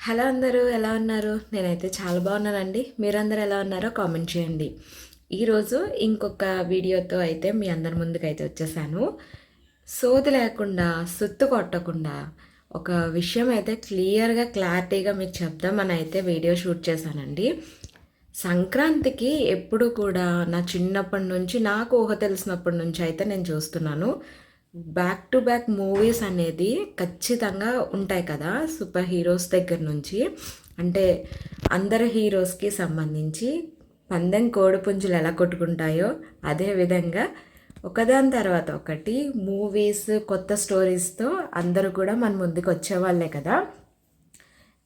Hello అందరూ ఎలా ఉన్నారు? నేనైతే చాలా బాగున్నానండి. మీరందరూ ఎలా ఉన్నారో కామెంట్ చేయండి. ఈరోజు ఇంకొక వీడియోతో అయితే మీ అందరి ముందుకైతే వచ్చేసాను. సోది లేకుండా, సుత్తు కొట్టకుండా ఒక విషయం అయితే క్లియర్‌గా, క్లారిటీగా మీకు చెప్దామని అయితే వీడియో షూట్ చేశానండి. సంక్రాంతికి ఎప్పుడు కూడా నా చిన్నప్పటి నుంచి నాకు ఊహ తెలిసినప్పటి నుంచి అయితే నేను చూస్తున్నాను. బ్యాక్ టు బ్యాక్ మూవీస్ అనేది ఖచ్చితంగా ఉంటాయి కదా! సూపర్ హీరోస్ దగ్గర నుంచి. అంటే అందరు హీరోస్‌కి సంబంధించి పందెం కోడిపుంజులు ఎలా కొట్టుకుంటాయో అదే విధంగా ఒకదాని తర్వాత ఒకటి మూవీస్, కొత్త స్టోరీస్‌తో అందరూ కూడా మన ముందుకు వచ్చేవాళ్ళే కదా!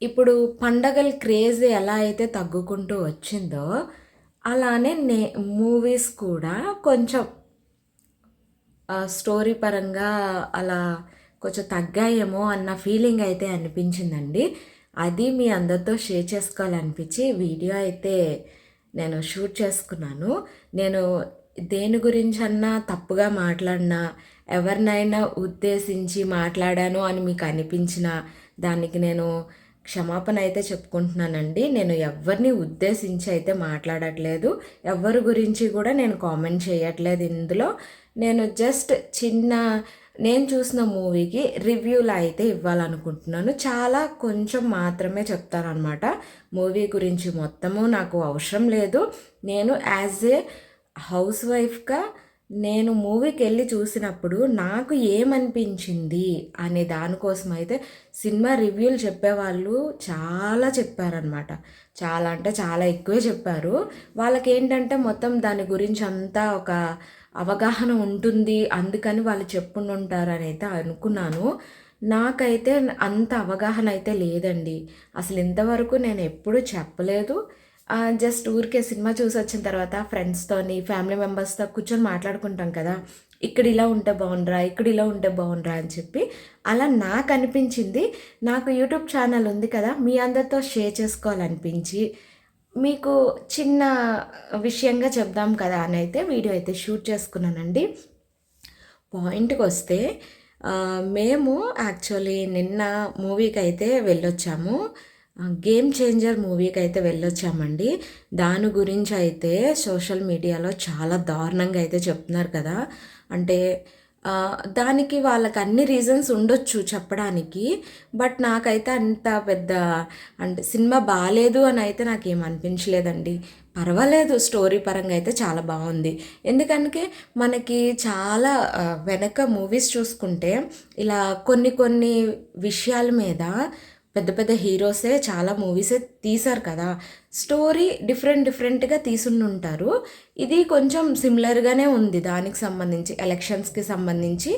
ఇప్పుడు పండగల క్రేజ్ ఎలా అయితే తగ్గుకుంటూ వచ్చిందో, అలానే మూవీస్ కూడా కొంచెం స్టోరీ పరంగా అలా కొంచెం తగ్గాయేమో అన్న ఫీలింగ్ అయితే అనిపించిందండి. అది మీ అందరితో షేర్ చేసుకోవాలనిపించి వీడియో అయితే నేను షూట్ చేసుకున్నాను. నేను దేని గురించన్నా తప్పుగా మాట్లాడినా, ఎవరినైనా ఉద్దేశించి మాట్లాడాను అని మీకు అనిపించినా దానికి నేను క్షమాపణ అయితే చెప్పుకుంటున్నానండి. నేను ఎవ్వరిని ఉద్దేశించి అయితే మాట్లాడట్లేదు. ఎవ్వరి గురించి కూడా నేను కామెంట్ చేయట్లేదు ఇందులో. నేను జస్ట్ నేను చూసిన మూవీకి రివ్యూలా అయితే ఇవ్వాలనుకుంటున్నాను. చాలా కొంచెం మాత్రమే చెప్తాననమాట. మూవీ గురించి మొత్తము నాకు అవసరం లేదు. నేను యాజ్ ఏ హౌస్ వైఫ్‌గా నేను మూవీకెళ్ళి చూసినప్పుడు నాకు ఏమనిపించింది అనే దానికోసం అయితే సినిమా రివ్యూలు చెప్పేవాళ్ళు చాలా చెప్పారనమాట. చాలా అంటే చాలా ఎక్కువే చెప్పారు. వాళ్ళకేంటంటే మొత్తం దాని గురించి అంతా ఒక అవగాహన ఉంటుంది. అందుకని వాళ్ళు చెప్పుండుంటారని అయితే అనుకున్నాను. నాకైతే అంత అవగాహన అయితే లేదండి. అసలు ఇంతవరకు నేను ఎప్పుడూ చెప్పలేదు. జస్ట్ ఊరికే సినిమా చూసొచ్చిన తర్వాత ఫ్రెండ్స్‌తోని, ఫ్యామిలీ మెంబర్స్‌తో కూర్చొని మాట్లాడుకుంటాం కదా! ఇక్కడ ఇలా ఉంటే బావుండురా, ఇక్కడ ఇలా ఉంటే బావుండురా అని చెప్పి అలా నాకనిపించింది. నాకు యూట్యూబ్ ఛానల్ ఉంది కదా! మీ అందరితో షేర్ చేసుకోవాలనిపించి, మీకు చిన్న విషయంగా చెప్దాం కదా అని అయితే వీడియో అయితే షూట్ చేసుకున్నానండి. పాయింట్‌కొస్తే మేము యాక్చువల్లీ నిన్న మూవీకైతే వెళ్ళొచ్చాము. 'Game changer' మూవీకైతే వెళ్ళొచ్చామండి. దాని గురించి అయితే సోషల్ మీడియాలో చాలా దారుణంగా అయితే చెప్తున్నారు కదా! అంటే దానికి వాళ్ళకి అన్ని రీజన్స్ ఉండొచ్చు చెప్పడానికి. బట్ నాకైతే అంత పెద్ద అంటే సినిమా బాలేదు అని అయితే నాకేం అనిపించలేదండి. పర్వాలేదు, స్టోరీ పరంగా అయితే చాలా బాగుంది. ఎందుకంటే మనకి చాలా వెనక మూవీస్ చూసుకుంటే ఇలా కొన్ని కొన్ని విషయాల మీద పెద్ద పెద్ద హీరోసే చాలా మూవీసే తీశారు కదా! స్టోరీ డిఫరెంట్‌గా తీసుండుంటారు. ఇది కొంచెం సిమిలర్‌గానే ఉంది దానికి సంబంధించి, ఎలక్షన్స్‌కి సంబంధించి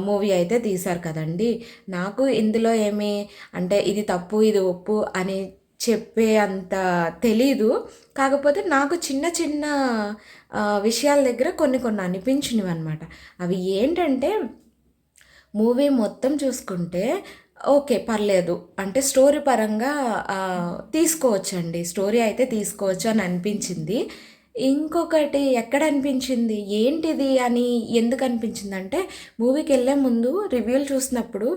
మూవీ అయితే తీశారు కదండీ! నాకు ఇందులో ఏమి అంటే ఇది తప్పు, ఇది ఒప్పు అని చెప్పే అంత తెలీదు. కాకపోతే నాకు చిన్న చిన్న విషయాల దగ్గర కొన్ని కొన్ని అనిపించినవనమాట. అవి ఏంటంటే మూవీ మొత్తం చూసుకుంటే ఓకే, పర్లేదు. అంటే స్టోరీ పరంగా తీసుకోవచ్చండి. స్టోరీ అయితే తీసుకోవచ్చు అని అనిపించింది. ఇంకొకటి ఎక్కడ అనిపించింది, ఏంటిది అని ఎందుకు అనిపించిందంటే మూవీకెళ్ళే ముందు రివ్యూలు చూసినప్పుడు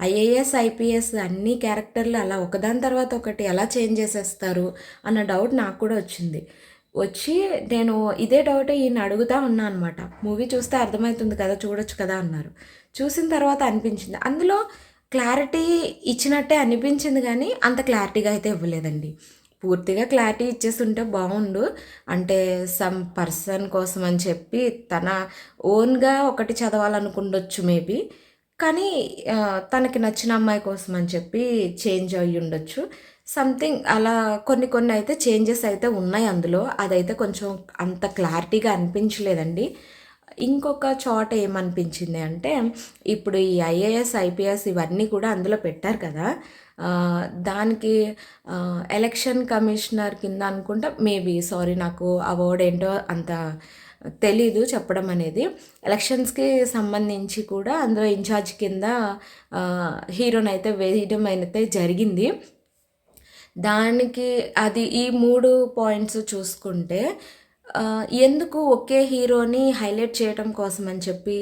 ఐఏఎస్, ఐపీఎస్ అన్ని క్యారెక్టర్లు అలా ఒకదాని తర్వాత ఒకటి ఎలా చేంజ్ చేసేస్తారు అన్న డౌట్ నాకు కూడా వచ్చింది. వచ్చి నేను ఇదే డౌట్ ఈయన అడుగుతా ఉన్నా అనమాట. మూవీ చూస్తే అర్థమవుతుంది కదా, చూడొచ్చు కదా అన్నారు. చూసిన తర్వాత అనిపించింది. అందులో క్లారిటీ ఇచ్చినట్టే అనిపించింది కానీ అంత క్లారిటీగా అయితే ఇవ్వలేదండి. పూర్తిగా క్లారిటీ ఇచ్చేస్తుంటే బాగుండు. అంటే సమ్ పర్సన్ కోసం అని చెప్పి తన ఓన్‌గా ఒకటి చదవాలనుకుండొచ్చు మేబీ. కానీ తనకి నచ్చిన అమ్మాయి కోసం అని చెప్పి చేంజ్ అయ్యుండొచ్చు. సంథింగ్ అలా కొన్ని కొన్ని అయితే చేంజెస్ అయితే ఉన్నాయి అందులో. అదైతే కొంచెం అంత క్లారిటీగా అనిపించలేదండి. ఇంకొక చోట ఏమనిపించింది అంటే, ఇప్పుడు ఈ ఐఏఎస్, ఐపీఎస్ ఇవన్నీ కూడా అందులో పెట్టారు కదా! దానికి ఎలక్షన్ కమిషనర్ కింద అనుకుంటా మేబీ, సారీ నాకు ఆ వర్డ్ ఏంటో అంత తెలీదు చెప్పడం అనేది. ఎలక్షన్స్‌కి సంబంధించి కూడా అందులో ఇన్ఛార్జ్ కింద హీరోనైతే వేయడం అయితే జరిగింది. దానికి అది ఈ 3 పాయింట్స్ చూసుకుంటే ఎందుకు ఒకే హీరోని హైలైట్ చేయటం కోసం అని చెప్పి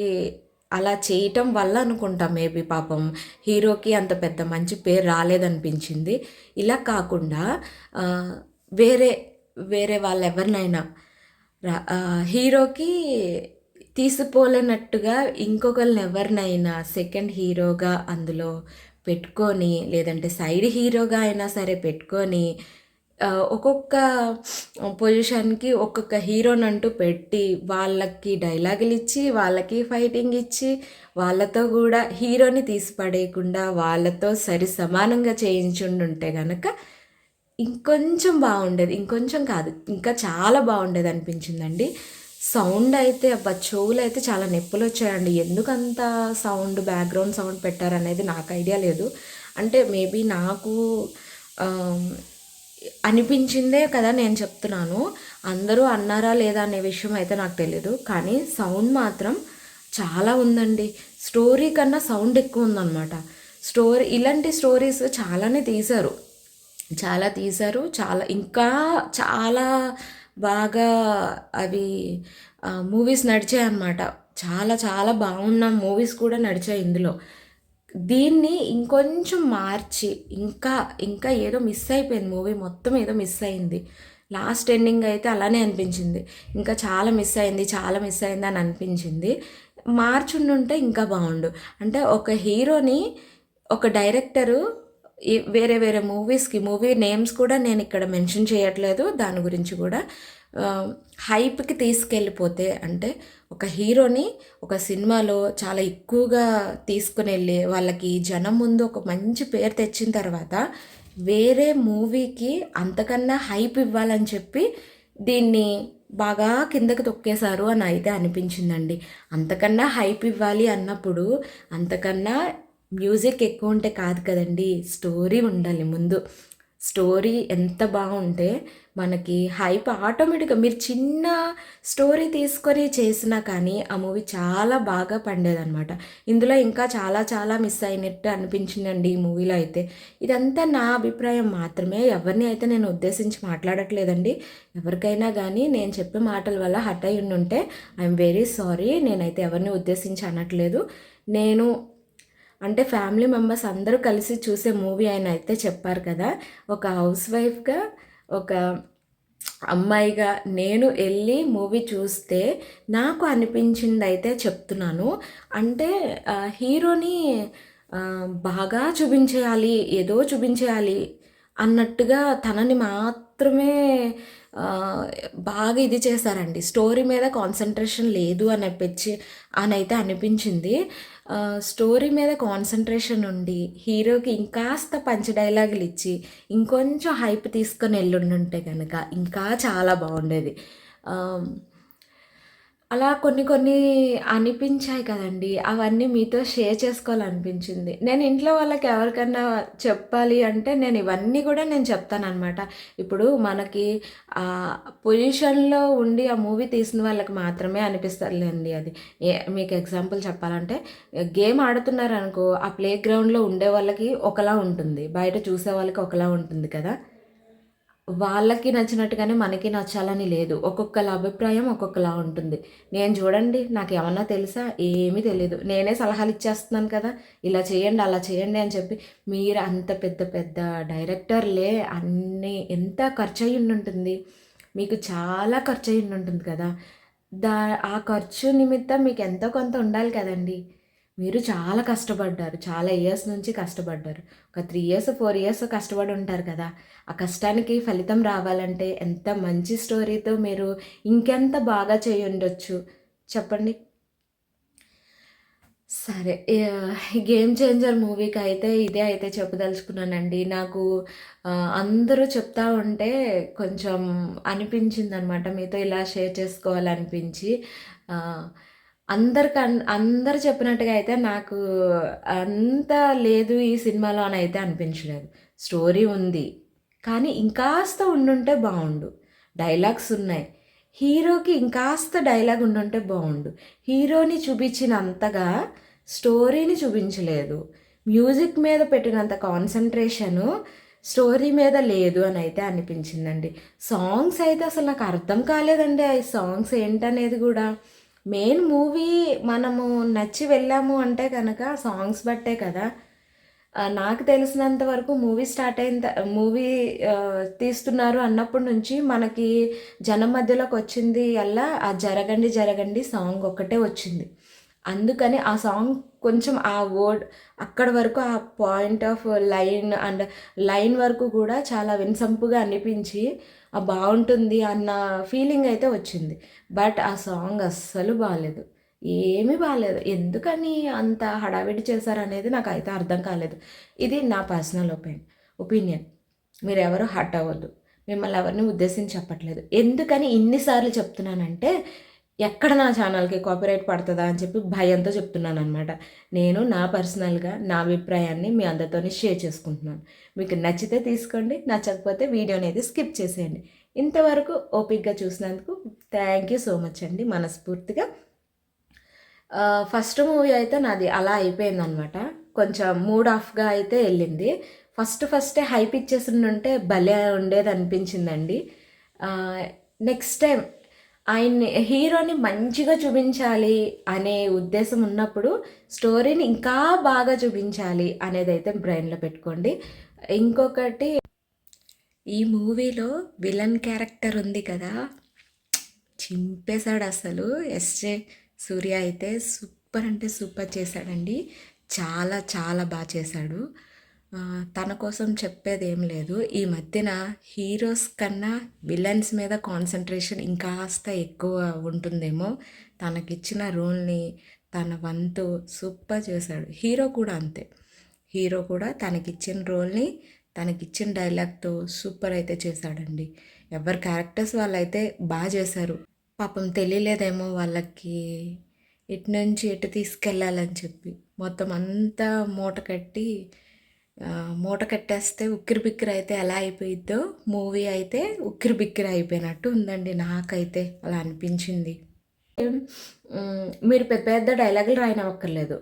అలా చేయటం వల్ల అనుకుంటా మేబీ పాపం హీరోకి అంత పెద్ద మంచి పేరు రాలేదనిపించింది. ఇలా కాకుండా వేరే వేరే వాళ్ళెవరినైనా హీరోకి తీసిపోలేనట్టుగా ఇంకొకళ్ళని ఎవరినైనా సెకండ్ హీరోగా అందులో పెట్టుకొని, లేదంటే సైడ్ హీరోగా అయినా సరే పెట్టుకొని ఒక్కొక్క పొజిషన్‌కి ఒక్కొక్క హీరోనంటూ పెట్టి, వాళ్ళకి డైలాగులు ఇచ్చి, వాళ్ళకి ఫైటింగ్ ఇచ్చి, వాళ్ళతో గూడా హీరోని తీసి పడేయకుండా వాళ్ళతో సరి సమానంగా చేయించుండుంటే గనక ఇంకొంచెం బాగుండేది. ఇంకొంచెం కాదు, ఇంకా చాలా బాగుండేదనిపించిందండి. సౌండ్ అయితే అబ్బా! చెవులైతే చాలా నొప్పులొచ్చాయండి. ఎందుకంత సౌండ్, బ్యాక్‌గ్రౌండ్ సౌండ్ పెట్టారనేది నాకు ఐడియా లేదు. అంటే మేబీ నాకు ఆహ్, అనిపించిందే కదా నేను చెప్తున్నాను. అందరూ అన్నారా లేదా అనే విషయం అయితే నాకు తెలీదు. కానీ సౌండ్ మాత్రం చాలా ఉందండి. స్టోరీ కన్నా సౌండ్ ఎక్కువుందనమాట. ఇలాంటి స్టోరీస్ చాలానే తీశారు. చాలా ఇంకా చాలా బాగా అవి మూవీస్ నడిచాయన్నమాట. చాలా చాలా బాగున్న మూవీస్ కూడా నడిచాయి ఇందులో. దీన్ని ఇంకొంచెం మార్చి ఇంకా ఏదో మిస్ అయిపోయింది, మూవీ మొత్తం ఏదో మిస్ అయింది. లాస్ట్ ఎండింగ్ అయితే అలానే అనిపించింది. ఇంకా చాలా మిస్ అయింది, చాలా మిస్ అయింది అని అనిపించింది. మార్చుండుంటే ఇంకా బాగుండు. అంటే ఒక హీరోని ఒక డైరెక్టరు వేరే వేరే మూవీ నేమ్స్ కూడా నేను ఇక్కడ మెన్షన్ చేయట్లేదు. దాని గురించి కూడా హైప్కి తీసుకెళ్ళిపోతే, అంటే ఒక హీరోని ఒక సినిమాలో చాలా ఎక్కువగా తీసుకుని వెళ్ళి వాళ్ళకి జనం ముందు ఒక మంచి పేరు తెచ్చిన తర్వాత వేరే మూవీకి అంతకన్నా హైప్ ఇవ్వాలని చెప్పి దీన్ని బాగా కిందకి తొక్కేశారు అని అయితే అనిపించిందండి. అంతకన్నా హైప్ ఇవ్వాలి అన్నప్పుడు అంతకన్నా మ్యూజిక్ ఎక్కువ ఉంటే కాదు కదండి, స్టోరీ ఉండాలి ముందు. స్టోరీ ఎంత బాగుంటే మనకి హైప్ ఆటోమేటిక్గా, మీరు చిన్న స్టోరీ తీసుకొని చేసినా కానీ ఆ మూవీ చాలా బాగా పండేదనమాట. ఇందులో ఇంకా చాలా చాలా మిస్ అయినట్టు అనిపించిందండి ఈ మూవీలో అయితే. ఇదంతా నా అభిప్రాయం మాత్రమే, ఎవరిని అయితే నేను ఉద్దేశించి మాట్లాడట్లేదండి. ఎవరికైనా కానీ నేను చెప్పే మాటల వల్ల హర్ట్ అయి ఉంటే ఐఎమ్ వెరీ సారీ. నేనైతే ఎవరిని ఉద్దేశించి అనట్లేదు. నేను అంటే ఫ్యామిలీ మెంబర్స్ అందరూ కలిసి చూసే మూవీ ఆయన అయితే చెప్పారు కదా. ఒక హౌస్ వైఫ్గా, ఒక అమ్మాయిగా నేను వెళ్ళి మూవీ చూస్తే నాకు అనిపించింది అయితే చెప్తున్నాను. అంటే హీరోని బాగా చూపించేయాలి, ఏదో చూపించేయాలి అన్నట్టుగా తనని మాత్రమే బాగా ఇది చేశారండి. స్టోరీ మీద కాన్సన్ట్రేషన్ లేదు అని అయితే అనిపించింది. స్టోరీ మీద కాన్సన్ట్రేషన్ ఉండి హీరోకి ఇంకాస్త పంచ్ డైలాగులు ఇచ్చి ఇంకొంచెం హైప్ తీసుకొని వెళ్ళుండుంటే కనుక ఇంకా చాలా బాగుండేది. అలా కొన్ని కొన్ని అనిపించాయి కదండీ! అవన్నీ మీతో షేర్ చేసుకోవాలనిపించింది. నేను ఇంట్లో వాళ్ళకి ఎవరికన్నా చెప్పాలి అంటే నేను ఇవన్నీ కూడా నేను చెప్తాననమాట. ఇప్పుడు మనకి పొజిషన్‌లో ఉండి ఆ మూవీ తీసిన వాళ్ళకి మాత్రమే అనిపిస్తదిలేండి అది. మీకు ఎగ్జాంపుల్ చెప్పాలంటే గేమ్ ఆడుతున్నారనుకో, ఆ ప్లే గ్రౌండ్‌లో ఉండే వాళ్ళకి ఒకలా ఉంటుంది, బయట చూసే వాళ్ళకి ఒకలా ఉంటుంది కదా! వాళ్ళకి నచ్చినట్టుగానే మనకి నచ్చాలని లేదు. ఒక్కొక్కళ్ళ అభిప్రాయం ఒక్కొక్కలా ఉంటుంది. నేను చూడండి, నాకేమన్నా తెలుసా? ఏమీ తెలీదు. నేనే సలహాలు ఇచ్చేస్తున్నాను కదా! ఇలా చేయండి, అలా చేయండి అని చెప్పి. మీరు అంత పెద్ద పెద్ద డైరెక్టర్లే ఎంత ఖర్చయ్యుండుంటుంది. మీకు చాలా ఖర్చయ్యుండుంటుంది కదా! ఆ ఖర్చు నిమిత్తం మీకు ఎంతో కొంత ఉండాలి కదండీ! మీరు చాలా కష్టపడ్డారు. చాలా ఇయర్స్ నుంచి కష్టపడ్డారు. ఒక 3 ఇయర్స్, 4 ఇయర్స్ కష్టపడి ఉంటారు కదా! ఆ కష్టానికి ఫలితం రావాలంటే ఎంత మంచి స్టోరీతో మీరు ఇంకెంత బాగా చేసుండొచ్చు చెప్పండి. సరే. ఈ 'గేమ్ చేంజర్' మూవీకైతే ఇదే అయితే చెప్పదలుచుకున్నానండి. నాకు అందరూ చెప్తా ఉంటే కొంచెం అనిపించిందనమాట. మీతో ఇలా షేర్ చేసుకోవాలనిపించి. ఆహ్, అందరూ చెప్పినట్టుగా అయితే నాకు అంత లేదు ఈ సినిమాలో అనయితే అనిపించలేదు. స్టోరీ ఉంది, కానీ ఇంకాస్త ఉండుంటే బావుండు. డైలాగ్స్ ఉన్నాయి. హీరోకి ఇంకాస్త డైలాగ్ ఉండుంటే బావుండు. హీరోని చూపించినంతగా స్టోరీని చూపించలేదు. మ్యూజిక్ మీద పెట్టినంత కాన్సంట్రేషను స్టోరీ మీద లేదు అని అయితే అనిపించిందండి. సాంగ్స్ అయితే అసలు నాకు అర్థం కాలేదండి. ఆ సాంగ్స్ ఏంటనేది కూడా మెయిన్ మూవీ మనము నచ్చి వెళ్ళాము అంటే కనుక సాంగ్స్ బట్టే కదా. నాకు తెలిసినంత వరకు మూవీ స్టార్ట్ అయిన మూవీ తీస్తున్నారు అన్నప్పటి నుంచి మనకి జనం మధ్యలోకి వచ్చింది అల్లా ఆ 'జరగండి జరగండి' సాంగ్ ఒక్కటే వచ్చింది. అందుకని ఆ సాంగ్ కొంచెం ఆ వర్డ్ అక్కడి వరకు ఆ పాయింట్ ఆఫ్ లైన్ వరకు కూడా చాలా వినసొంపుగా అనిపించి బాగుంటుంది అన్న ఫీలింగ్ అయితే వచ్చింది. బట్ ఆ సాంగ్ అస్సలు బాలేదు. ఏమీ బాలేదు. ఎందుకని అంత హడావిడి చేశారనేది నాకైతే అర్థం కాలేదు. ఇది నా పర్సనల్ ఒపీనియన్. మీరెవరు హర్ట్ అవ్వద్దు. మిమ్మల్ని ఎవరిని ఉద్దేశించి చెప్పట్లేదు. ఎందుకని ఇన్ని సార్లు చెప్తున్నానంటే, ఎక్కడ నా ఛానల్‌కి కాపీరైట్ పడతదా అని చెప్పి భయంతో చెప్తున్నాననమాట. నేను నా పర్సనల్‌గా నా అభిప్రాయాన్ని మీ అందరితోని షేర్ చేసుకుంటున్నాను. మీకు నచ్చితే తీసుకోండి. నచ్చకపోతే వీడియో అనేది స్కిప్ చేసేయండి. ఇంతవరకు ఓపికగా చూసినందుకు థ్యాంక్ యూ సో మచ్ అండి మనస్ఫూర్తిగా. ఫస్ట్ మూవీ అయితే నాది అలా అయిపోయిందనమాట. కొంచెం మూడ్ ఆఫ్‌గా అయితే వెళ్ళింది. ఫస్టే హైప్ ఇచ్చేసుండుంటే భలే ఉండేదనిపించిందండి. నెక్స్ట్ టైం ఆయన్ని హీరోని మంచిగా చూపించాలి అనే ఉద్దేశం ఉన్నప్పుడు స్టోరీని ఇంకా బాగా చూపించాలి అనేదైతే బ్రెయిన్‌లో పెట్టుకోండి. ఇంకొకటి, ఈ మూవీలో విలన్ క్యారెక్టర్ ఉంది కదా, చింపేశాడు అసలు. ఎస్‌జే సూర్య అయితే సూపర్ అంటే సూపర్ చేశాడండి. చాలా చాలా బాగా చేశాడు. తన కోసం చెప్పేది ఏం లేదు. ఈ మధ్యన హీరోస్ కన్నా విలన్స్ మీద కాన్సన్ట్రేషన్ ఇంకాస్త ఎక్కువ ఉంటుందేమో. తనకిచ్చిన రోల్ని తన వంతు సూపర్ చేశాడు. హీరో కూడా అంతే. హీరో కూడా తనకిచ్చిన రోల్ని తనకిచ్చిన డైలాగ్తో సూపర్ అయితే చేశాడండి. ఎవరి క్యారెక్టర్స్ వాళ్ళైతే బాగా చేశారు. పాపం తెలియలేదేమో వాళ్ళకి ఇటు నుంచి ఎటు తీసుకెళ్ళాలని చెప్పి మొత్తం అంతా మూట కట్టేస్తే ఉక్కిరిబిక్కిరి అయితే ఎలా అయిపోయిద్దో మూవీ అయితే ఉక్కిరిబిక్కిరి అయిపోయినట్టు ఉందండి. నాకైతే అలా అనిపించింది. మీరు పెద్ద పెద్ద డైలాగులు రాయనవక్కర్లేదు.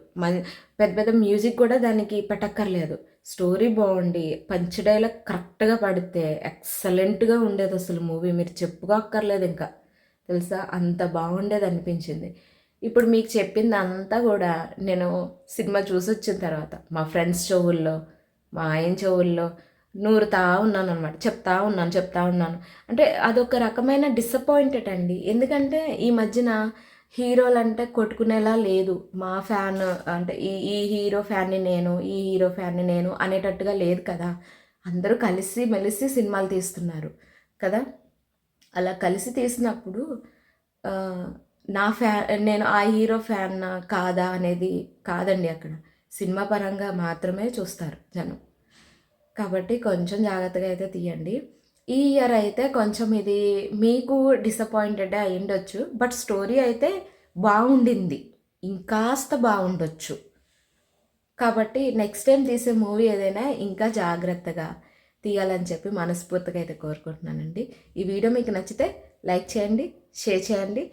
పెద్ద పెద్ద మ్యూజిక్ కూడా దానికి పెట్టక్కర్లేదు. స్టోరీ బాగుండి పంచ్ డైలాగ్ కరెక్ట్గా పడితే ఎక్సలెంట్గా ఉండేది అసలు మూవీ. మీరు చెప్పుకోక్కర్లేదు ఇంకా, తెలుసా, అంత బాగుండేది అనిపించింది. ఇప్పుడు మీకు చెప్పింది అంతా కూడా నేను సినిమా చూసి వచ్చిన తర్వాత మా ఫ్రెండ్స్ చెవుల్లో, మా ఆయన చెవుల్లో నూరుతా ఉన్నాను అనమాట. చెప్తా ఉన్నాను. అంటే అదొక రకమైన డిసప్పాయింటెడ్ అండి. ఎందుకంటే ఈ మధ్యన హీరోలు అంటే కొట్టుకునేలా లేదు. మా ఫ్యాన్ అంటే ఈ హీరో ఫ్యాన్ని నేను, ఈ హీరో ఫ్యాన్ని నేను అనేటట్టుగా లేదు కదా. అందరూ కలిసి మెలిసి సినిమాలు తీస్తున్నారు కదా. అలా కలిసి తీసినప్పుడు నేను ఆ హీరో ఫ్యాన్ కాదా అనేది కాదండి. అక్కడ సినిమా పరంగా మాత్రమే చూస్తారు జనం. కాబట్టి కొంచెం జాగ్రత్తగా అయితే తీయండి. ఈ ఇయర్ అయితే కొంచెం ఇది మీకు డిసప్పాయింటెడ్ అయి ఉండొచ్చు. బట్ స్టోరీ అయితే బాగుండింది, ఇంకాస్త బాగుండొచ్చు. కాబట్టి నెక్స్ట్ టైం తీసే మూవీ ఏదైనా ఇంకా జాగ్రత్తగా తీయాలని చెప్పి మనస్ఫూర్తిగా అయితే కోరుకుంటున్నానండి. ఈ వీడియో మీకు నచ్చితే లైక్ చేయండి, షేర్ చేయండి,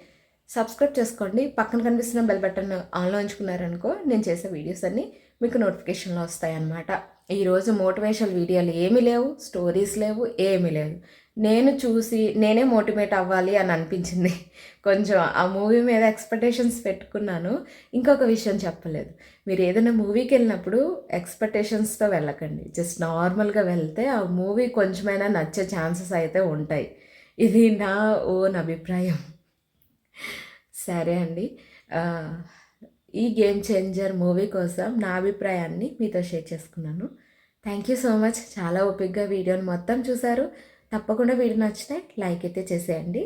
సబ్స్క్రైబ్ చేసుకోండి. పక్కన కనిపిస్తున్న బెల్ బటన్ ఆన్లో ఉంచుకున్నారనుకో నేను చేసే వీడియోస్ అన్నీ మీకు నోటిఫికేషన్లో వస్తాయన్నమాట. ఈరోజు మోటివేషనల్ వీడియోలు ఏమీ లేవు, స్టోరీస్ లేవు, ఏమీ లేదు. నేను చూసి నేనే మోటివేట్ అవ్వాలి అని అనిపించింది. కొంచెం ఆ మూవీ మీద ఎక్స్పెక్టేషన్స్ పెట్టుకున్నాను. ఇంకొక విషయం చెప్పలేదు, మీరు ఏదైనా మూవీకి వెళ్ళినప్పుడు ఎక్స్పెక్టేషన్స్తో వెళ్ళకండి. జస్ట్ నార్మల్గా వెళ్తే ఆ మూవీ కొంచెమైనా నచ్చే ఛాన్సెస్ అయితే ఉంటాయి. ఇది నా ఓన్ అభిప్రాయం. సరే అండి, ఈ గేమ్ చేంజర్ మూవీ కోసం నా అభిప్రాయాన్ని మీతో షేర్ చేసుకున్నాను. Thank you so much. చాలా ఓపికగా వీడియోని మొత్తం చూశారు. తప్పకుండా వీడియో నచ్చితే లైక్ అయితే చేసేయండి.